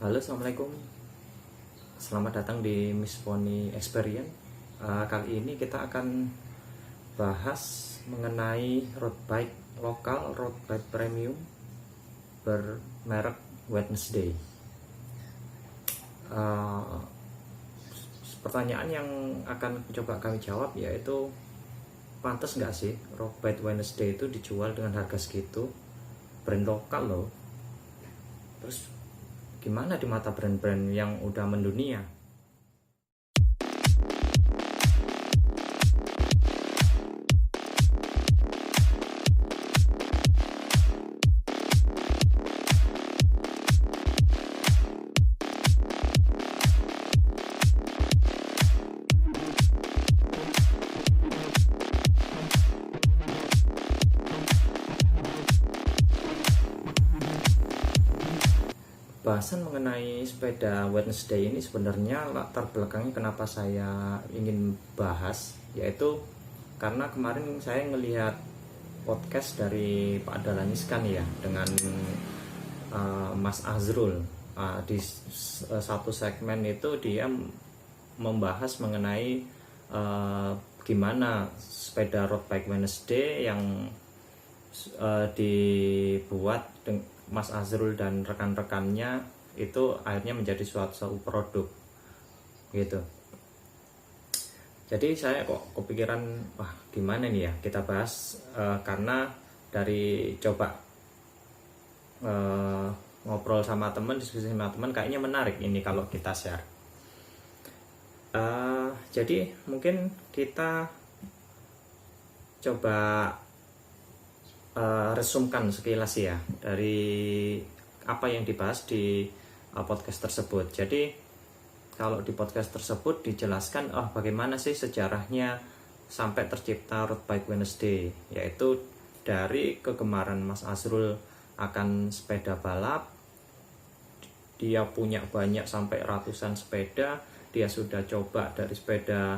Halo, assalamualaikum. Selamat datang di Miss Pony Experience. Kali ini kita akan bahas mengenai road bike lokal, road bike premium bermerek Wednesday. Pertanyaan yang akan coba kami jawab yaitu, pantas nggak sih road bike Wednesday itu dijual dengan harga segitu? Brand lokal loh. Terus gimana di mata brand-brand yang udah mendunia? Bahasan mengenai sepeda Wednesday ini sebenarnya latar belakangnya kenapa saya ingin bahas, yaitu karena kemarin saya ngelihat podcast dari Pak Dahlan Iskan ya, dengan Mas Azrul. Di satu segmen itu dia membahas mengenai gimana sepeda road bike Wednesday yang dibuat Mas Azrul dan rekan-rekannya itu akhirnya menjadi suatu produk gitu. Jadi saya kok kepikiran, wah gimana nih ya kita bahas, karena dari coba ngobrol sama teman, diskusi sama teman, kayaknya menarik ini kalau kita share. Jadi mungkin kita coba resumkan sekilas ya dari apa yang dibahas di podcast tersebut. Jadi kalau di podcast tersebut dijelaskan bagaimana sih sejarahnya sampai tercipta road bike Wednesday, yaitu dari kegemaran Mas Azrul akan sepeda balap. Dia punya banyak sampai ratusan sepeda. Dia sudah coba dari sepeda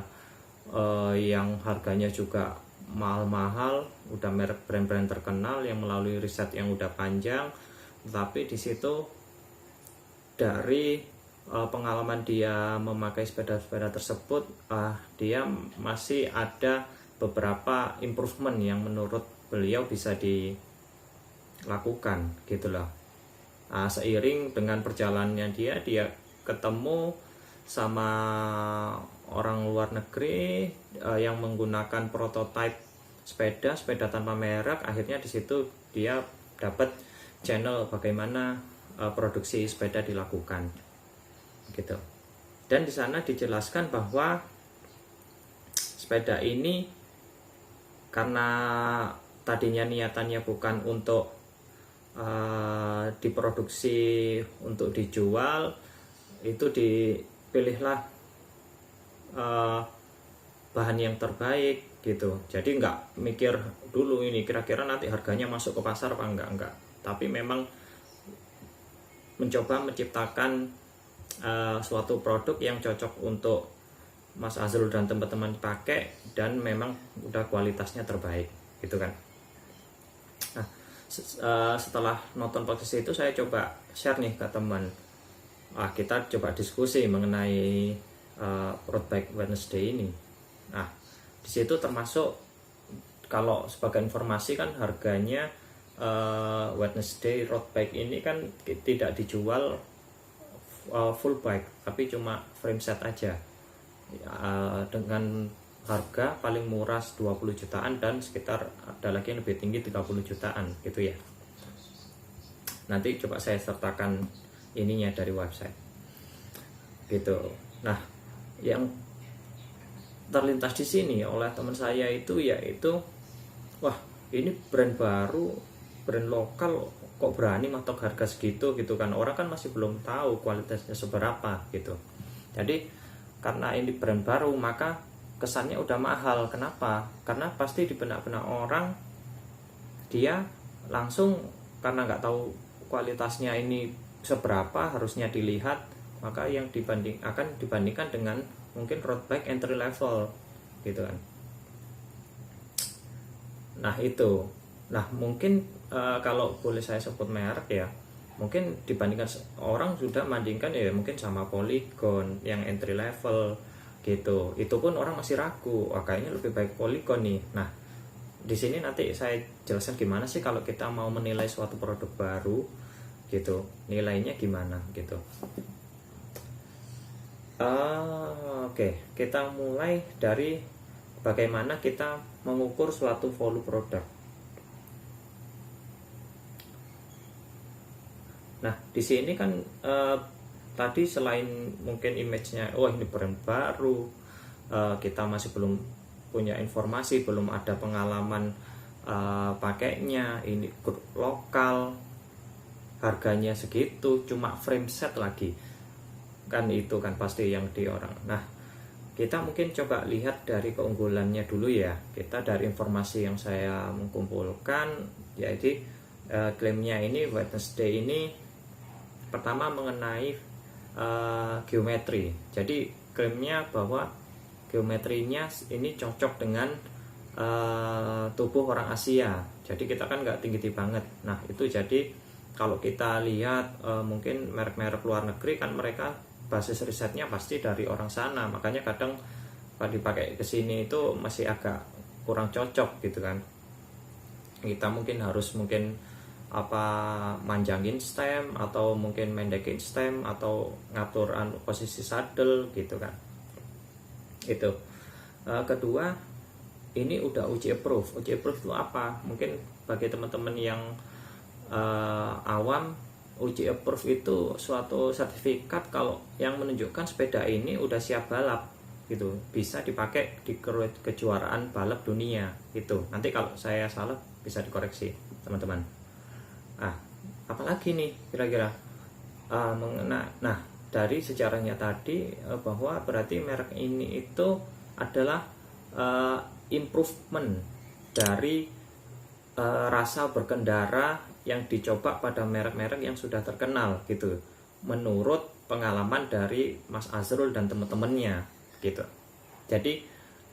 yang harganya juga mahal-mahal, udah merek brand-brand terkenal yang melalui riset yang udah panjang. Tapi di situ dari pengalaman dia memakai sepeda-sepeda tersebut, dia masih ada beberapa improvement yang menurut beliau bisa dilakukan gitu loh. Seiring dengan perjalanannya dia ketemu sama orang luar negeri yang menggunakan prototipe sepeda tanpa merek. Akhirnya di situ dia dapat channel bagaimana produksi sepeda dilakukan gitu. Dan di sana dijelaskan bahwa sepeda ini karena tadinya niatannya bukan untuk diproduksi untuk dijual, itu dipilihlah bahan yang terbaik gitu. Jadi nggak mikir dulu ini kira-kira nanti harganya masuk ke pasar apa enggak, tapi memang mencoba menciptakan suatu produk yang cocok untuk Mas Azrul dan teman-teman pakai, dan memang udah kualitasnya terbaik gitu kan. Nah, setelah nonton podcast itu saya coba share nih ke teman. Kita coba diskusi mengenai road bike Wednesday ini. Nah, di situ termasuk, kalau sebagai informasi kan harganya Wednesday road bike ini kan tidak dijual full bike, tapi cuma frame set aja, dengan harga paling murah 20 jutaan dan sekitar ada lagi yang lebih tinggi 30 jutaan gitu ya. Nanti coba saya sertakan ininya dari website gitu. Nah, yang terlintas di sini oleh teman saya itu yaitu, wah ini brand baru, brand lokal kok berani matok harga segitu gitu kan. Orang kan masih belum tahu kualitasnya seberapa gitu. Jadi karena ini brand baru maka kesannya udah mahal. Kenapa? Karena pasti di benak-benak orang dia langsung, karena nggak tahu kualitasnya ini seberapa harusnya dilihat, maka yang akan dibandingkan dengan mungkin road bike entry level gitu kan. Nah itu, nah mungkin kalau boleh saya sebut merek ya, mungkin dibandingkan orang sudah bandingkan ya mungkin sama Polygon yang entry level gitu, itu pun orang masih ragu, wah kayaknya lebih baik Polygon nih. Nah di sini nanti saya jelaskan gimana sih kalau kita mau menilai suatu produk baru gitu, nilainya gimana gitu. Oke, kita mulai dari bagaimana kita mengukur suatu volume produk. Nah, di sini kan tadi selain mungkin image-nya, oh ini brand baru, kita masih belum punya informasi, belum ada pengalaman pakainya, ini grup lokal, harganya segitu, cuma frame set lagi. Kan itu kan pasti yang di orang. Nah, kita mungkin coba lihat dari keunggulannya dulu ya. Kita dari informasi yang saya mengumpulkan, yaitu klaimnya ini Wednesday ini pertama mengenai geometri. Jadi klaimnya bahwa geometrinya ini cocok dengan tubuh orang Asia. Jadi kita kan nggak tinggi-tinggi banget. Nah itu jadi kalau kita lihat mungkin merek-merek luar negeri kan mereka basis risetnya pasti dari orang sana, makanya kadang kalau dipakai ke sini itu masih agak kurang cocok gitu kan. Kita mungkin harus manjangin stem atau mungkin mendekin stem atau ngatur posisi saddle gitu kan. Itu kedua, ini udah uji approve. Uji approve itu apa? Mungkin bagi teman-teman yang awam, uji approve itu suatu sertifikat kalau yang menunjukkan sepeda ini udah siap balap gitu, bisa dipakai di kejuaraan balap dunia gitu. Nanti kalau saya salah bisa dikoreksi teman-teman. Apalagi nih kira-kira nah dari sejarahnya tadi bahwa berarti merek ini itu adalah improvement dari rasa berkendara yang dicoba pada merek-merek yang sudah terkenal gitu, menurut pengalaman dari Mas Azrul dan teman-temannya gitu. Jadi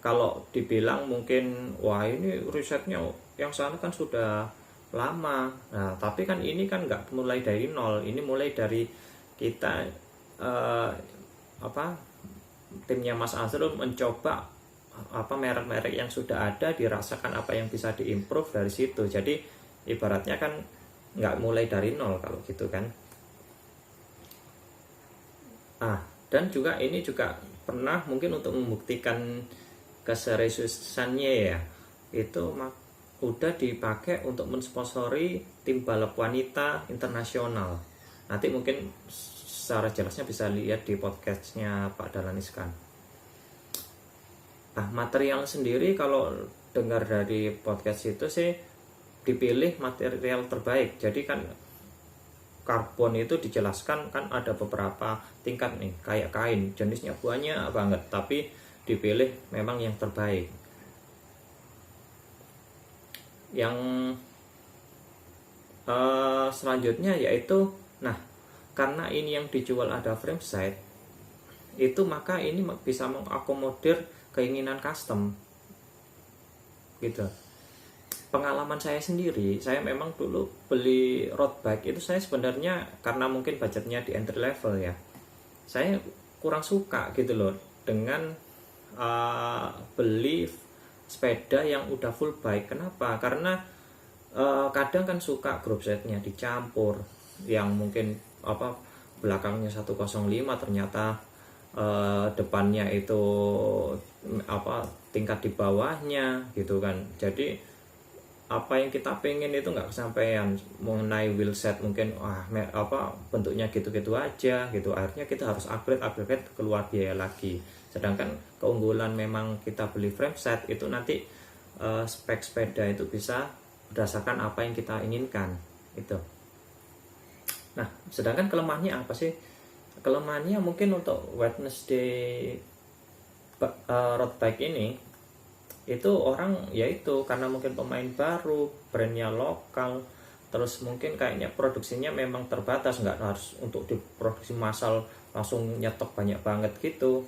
kalau dibilang mungkin wah ini risetnya yang sana kan sudah lama, nah tapi kan ini kan nggak mulai dari nol, ini mulai dari kita timnya Mas Azrul mencoba merek-merek yang sudah ada, dirasakan apa yang bisa diimprove dari situ. Jadi ibaratnya kan nggak mulai dari nol kalau gitu kan. Dan juga ini juga pernah mungkin untuk membuktikan keseriusannya ya, itu udah dipakai untuk mensponsori tim balap wanita internasional. Nanti mungkin secara jelasnya bisa lihat di podcastnya Pak Dahlan Iskan. Material sendiri kalau dengar dari podcast itu sih dipilih material terbaik. Jadi kan karbon itu dijelaskan kan ada beberapa tingkat nih, kayak kain jenisnya banyak banget, tapi dipilih memang yang terbaik. Yang selanjutnya yaitu, karena ini yang dijual ada frame set itu, maka ini bisa mengakomodir keinginan custom gitu. Pengalaman saya sendiri, saya memang dulu beli road bike itu saya sebenarnya karena mungkin budgetnya di entry level ya, saya kurang suka gitu loh dengan beli sepeda yang udah full bike. Kenapa? Karena kadang kan suka group setnya dicampur, yang mungkin belakangnya 105 ternyata depannya itu tingkat di bawahnya gitu kan. Jadi apa yang kita pengen itu nggak kesampaian. Mengenai wheelset mungkin bentuknya gitu-gitu aja gitu, akhirnya kita harus upgrade keluar biaya lagi. Sedangkan keunggulan memang kita beli frame set itu nanti spek sepeda itu bisa berdasarkan apa yang kita inginkan itu. Nah sedangkan kelemahannya apa sih? Kelemahannya mungkin untuk Wednesday road bike ini, itu orang yaitu karena mungkin pemain baru, brandnya lokal, terus mungkin kayaknya produksinya memang terbatas, nggak harus untuk diproduksi massal langsung nyetok banyak banget gitu.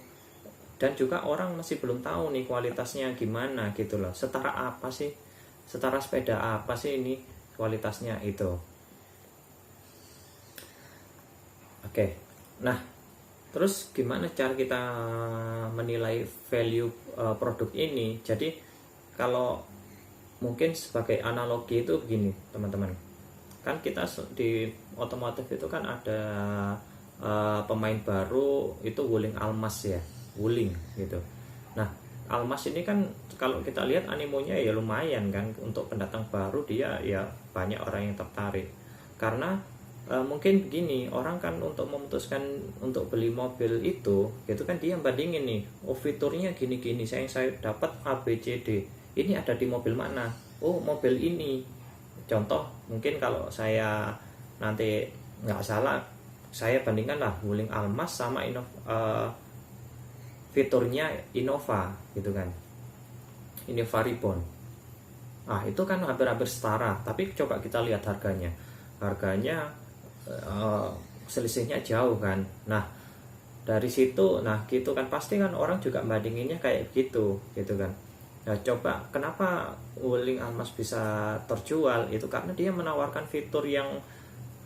Dan juga orang masih belum tahu nih kualitasnya gimana gitu loh, setara sepeda apa sih ini kualitasnya itu. Oke. Nah, terus gimana cara kita menilai value produk ini? Jadi kalau mungkin sebagai analogi itu begini, teman-teman. Kan kita di otomotif itu kan ada pemain baru itu Wuling Almas ya, Wuling gitu. Nah, Almas ini kan kalau kita lihat animonya ya lumayan kan, untuk pendatang baru dia ya banyak orang yang tertarik. Karena mungkin begini, orang kan untuk memutuskan untuk beli mobil itu gitu kan, dia bandingin nih, oh fiturnya gini-gini, saya dapat A B C D, ini ada di mobil mana, oh mobil ini. Contoh mungkin kalau saya nanti nggak salah, saya bandingkan lah Wuling Almas sama fiturnya Innova gitu kan, Innova Reborn. Itu kan hampir-hampir setara, tapi coba kita lihat harganya selisihnya jauh kan. Nah dari situ, nah gitu kan, pasti kan orang juga bandinginnya kayak gitu kan. Nah coba kenapa Wuling Almas bisa terjual, itu karena dia menawarkan fitur yang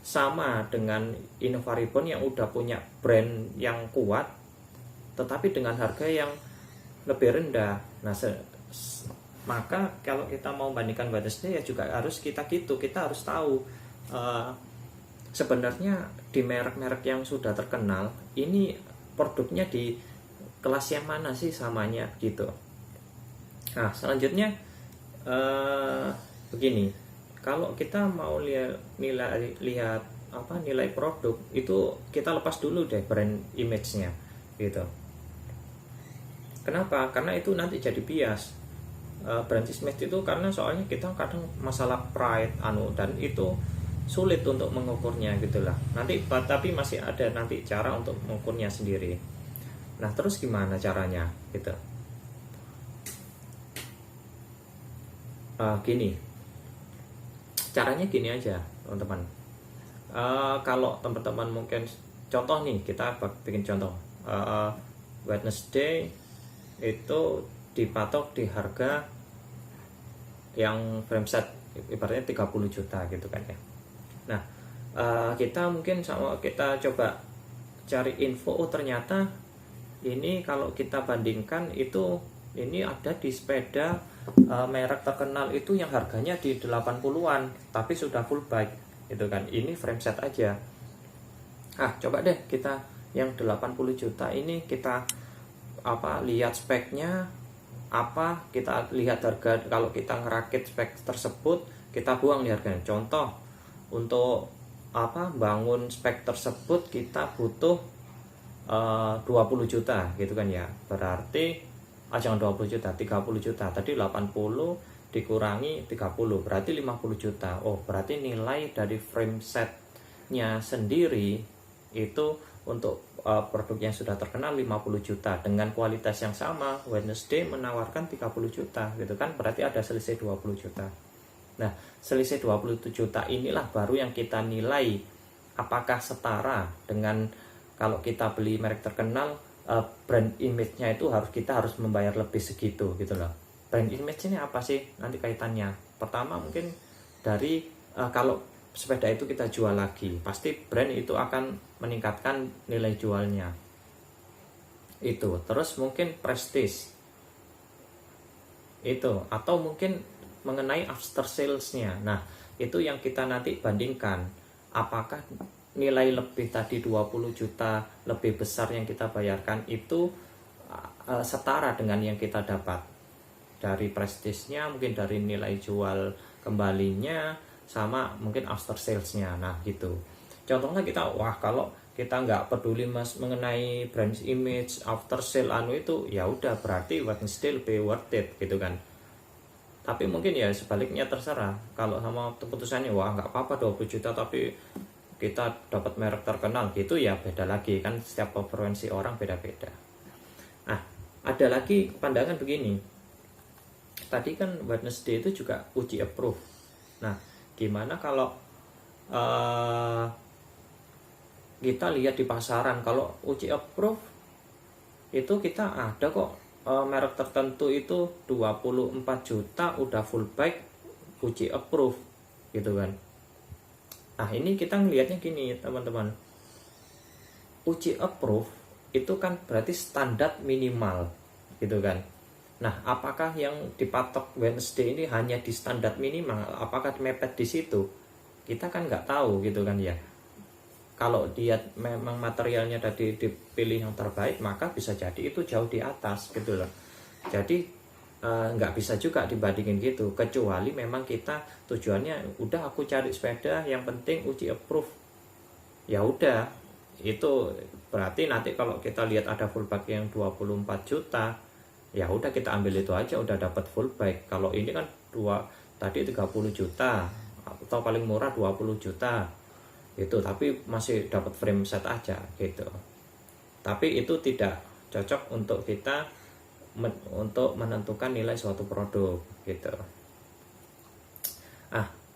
sama dengan Innova Reborn yang udah punya brand yang kuat, tetapi dengan harga yang lebih rendah. Nah maka kalau kita mau bandingkan Wednesday ya juga harus kita harus tahu sebenarnya di merek-merek yang sudah terkenal ini produknya di kelas yang mana sih samanya gitu. Nah selanjutnya begini, kalau kita mau lihat nilai produk itu, kita lepas dulu deh brand image-nya gitu. Kenapa? Karena itu nanti jadi bias. Brand image itu karena soalnya kita kadang masalah pride dan itu sulit untuk mengukurnya gitulah. Nanti tapi masih ada nanti cara untuk mengukurnya sendiri. Nah, terus gimana caranya gitu? Gini. Caranya gini aja, teman-teman. Kalau teman-teman mungkin contoh nih, kita bikin contoh. Wednesday itu dipatok di harga yang frameset ibaratnya 30 juta gitu kan ya. Nah kita mungkin kita coba cari info, ternyata ini kalau kita bandingkan itu, ini ada di sepeda merek terkenal itu yang harganya di 80-an tapi sudah full bike gitu kan, ini frameset aja. Coba deh kita yang 80 juta ini kita lihat speknya kita lihat harga. Kalau kita ngerakit spek tersebut, kita buang nih harganya. Contoh untuk bangun spek tersebut kita butuh 20 juta gitu kan ya, berarti jangan 20 juta, 30 juta. Tadi 80 dikurangi 30 berarti 50 juta. Berarti nilai dari frame setnya sendiri itu untuk produk yang sudah terkenal 50 juta dengan kualitas yang sama. Wednesday menawarkan 30 juta gitu kan, berarti ada selisih 20 juta. Nah selisih 20 juta inilah baru yang kita nilai apakah setara dengan kalau kita beli merek terkenal. Brand image-nya itu kita harus membayar lebih segitu gitu loh. Brand image ini apa sih nanti kaitannya? Pertama mungkin dari kalau sepeda itu kita jual lagi, pasti brand itu akan meningkatkan nilai jualnya itu. Terus mungkin prestige itu, atau mungkin mengenai after sales-nya. Nah itu yang kita nanti bandingkan, apakah nilai lebih tadi 20 juta lebih besar yang kita bayarkan itu setara dengan yang kita dapat dari prestisnya, mungkin dari nilai jual kembalinya, sama mungkin after sales-nya. Nah gitu. Contohnya kita, kalau kita nggak peduli mengenai brand image, after sale itu, ya udah berarti Wednesday lebih worth it gitu kan. Tapi mungkin ya sebaliknya terserah. Kalau sama keputusannya nggak apa-apa 20 juta tapi kita dapat merek terkenal gitu, ya beda lagi kan, setiap preferensi orang beda-beda. Nah ada lagi pandangan begini, tadi kan Wednesday itu juga uji approve. Nah gimana kalau kita lihat di pasaran, kalau uji approve itu kita ada kok merek tertentu itu 24 juta udah full bike uji approve gitu kan. Nah ini kita ngelihatnya gini teman-teman, uji approve itu kan berarti standar minimal gitu kan. Nah, apakah yang dipatok Wednesday ini hanya di standar minimal, apakah mepet di situ? Kita kan nggak tahu gitu kan ya. Kalau dia memang materialnya tadi dipilih yang terbaik, maka bisa jadi itu jauh di atas gitu loh. Jadi nggak bisa juga dibandingin gitu, kecuali memang kita tujuannya udah aku cari sepeda yang penting uji approve, ya udah itu berarti nanti kalau kita lihat ada full bike yang 24 juta, ya udah kita ambil itu aja, udah dapat full bike. Kalau ini kan tadi 30 juta atau paling murah 20 juta itu, tapi masih dapat frame set aja gitu. Tapi itu tidak cocok untuk kita untuk menentukan nilai suatu produk gitu.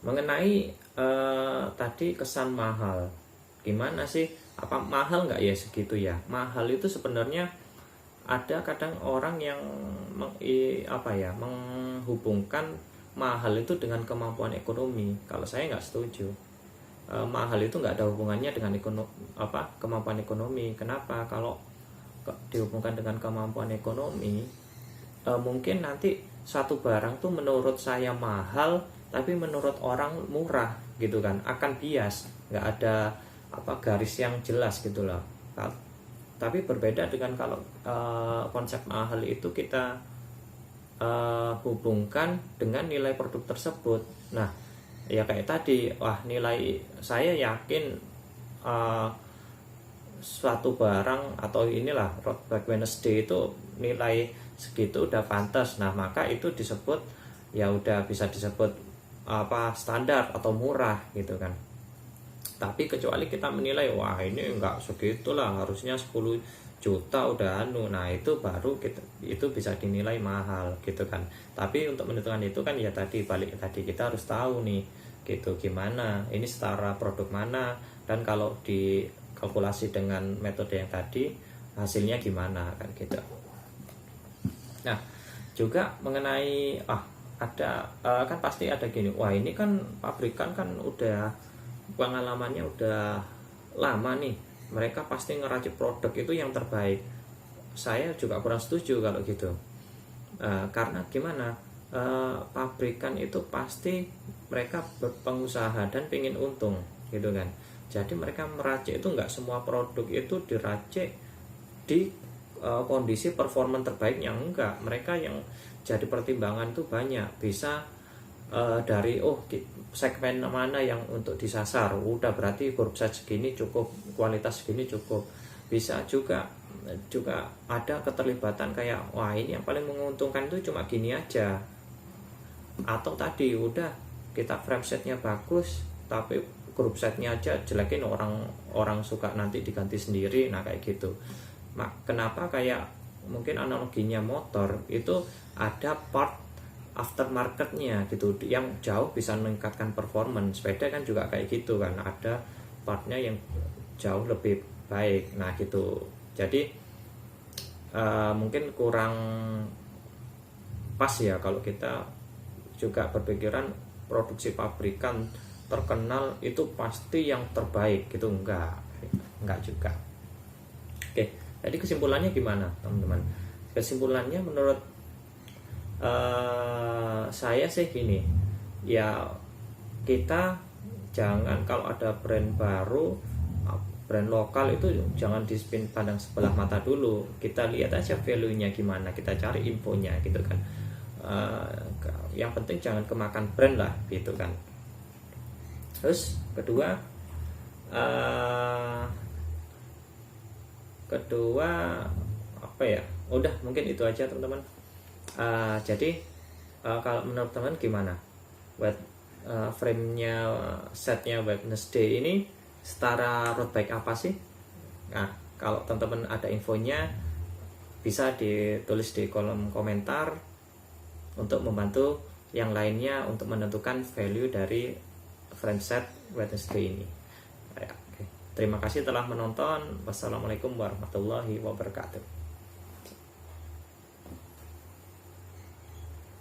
Mengenai tadi kesan mahal, gimana sih? Apa mahal nggak ya segitu ya? Mahal itu sebenarnya ada kadang orang yang menghubungkan mahal itu dengan kemampuan ekonomi. Kalau saya nggak setuju. Mahal itu nggak ada hubungannya dengan kemampuan ekonomi. Kenapa? Kalau dihubungkan dengan kemampuan ekonomi, mungkin nanti satu barang tuh menurut saya mahal tapi menurut orang murah gitu kan, akan bias, nggak ada garis yang jelas gitu loh. Tapi berbeda dengan kalau konsep mahal itu kita hubungkan dengan nilai produk tersebut. Nah ya kayak tadi, nilai saya yakin suatu barang atau inilah road bike Wednesday itu nilai segitu udah pantas. Nah maka itu disebut, ya udah bisa disebut standar atau murah gitu kan. Tapi kecuali kita menilai ini enggak segitulah, harusnya 10 juta udah nah itu baru itu bisa dinilai mahal gitu kan. Tapi untuk menentukan itu kan ya tadi balik tadi, kita harus tahu nih gitu gimana ini setara produk mana, dan kalau di kalkulasi dengan metode yang tadi hasilnya gimana kan gitu. Nah juga mengenai ada kan pasti ada gini, ini kan pabrikan kan udah pengalamannya udah lama nih, mereka pasti ngeracik produk itu yang terbaik. Saya juga kurang setuju kalau gitu. Karena gimana, pabrikan itu pasti mereka berpengusaha dan pengen untung gitu kan. Jadi mereka meracik itu nggak semua produk itu diracik di kondisi performa terbaiknya, enggak. Mereka yang jadi pertimbangan itu banyak, bisa dari segmen mana yang untuk disasar, udah berarti grup set segini cukup, kualitas segini cukup. Bisa juga ada keterlibatan kayak ini yang paling menguntungkan itu cuma gini aja, atau tadi udah kita frame setnya bagus tapi grup setnya aja jelekin, orang suka nanti diganti sendiri. Nah kayak gitu. Kenapa kayak mungkin analoginya motor itu ada part aftermarketnya gitu yang jauh bisa meningkatkan performance. Sepeda kan juga kayak gitu kan, ada partnya yang jauh lebih baik. Nah gitu. Jadi mungkin kurang pas ya kalau kita juga berpikiran produksi pabrikan terkenal itu pasti yang terbaik gitu, enggak juga. Oke, jadi kesimpulannya gimana teman-teman? Kesimpulannya menurut saya sih gini, ya kita jangan, kalau ada brand baru, brand lokal itu jangan dipandang sebelah mata dulu. Kita lihat aja value-nya gimana, kita cari infonya gitu kan. Yang penting jangan kemakan brand lah gitu kan. Terus kedua udah mungkin itu aja teman-teman. Jadi kalau menurut teman gimana buat frame-nya, setnya Wednesday ini setara road bike apa sih? Nah kalau teman-teman ada infonya bisa ditulis di kolom komentar untuk membantu yang lainnya untuk menentukan value dari frame set Wednesday ini. Terima kasih telah menonton. Wassalamualaikum warahmatullahi wabarakatuh.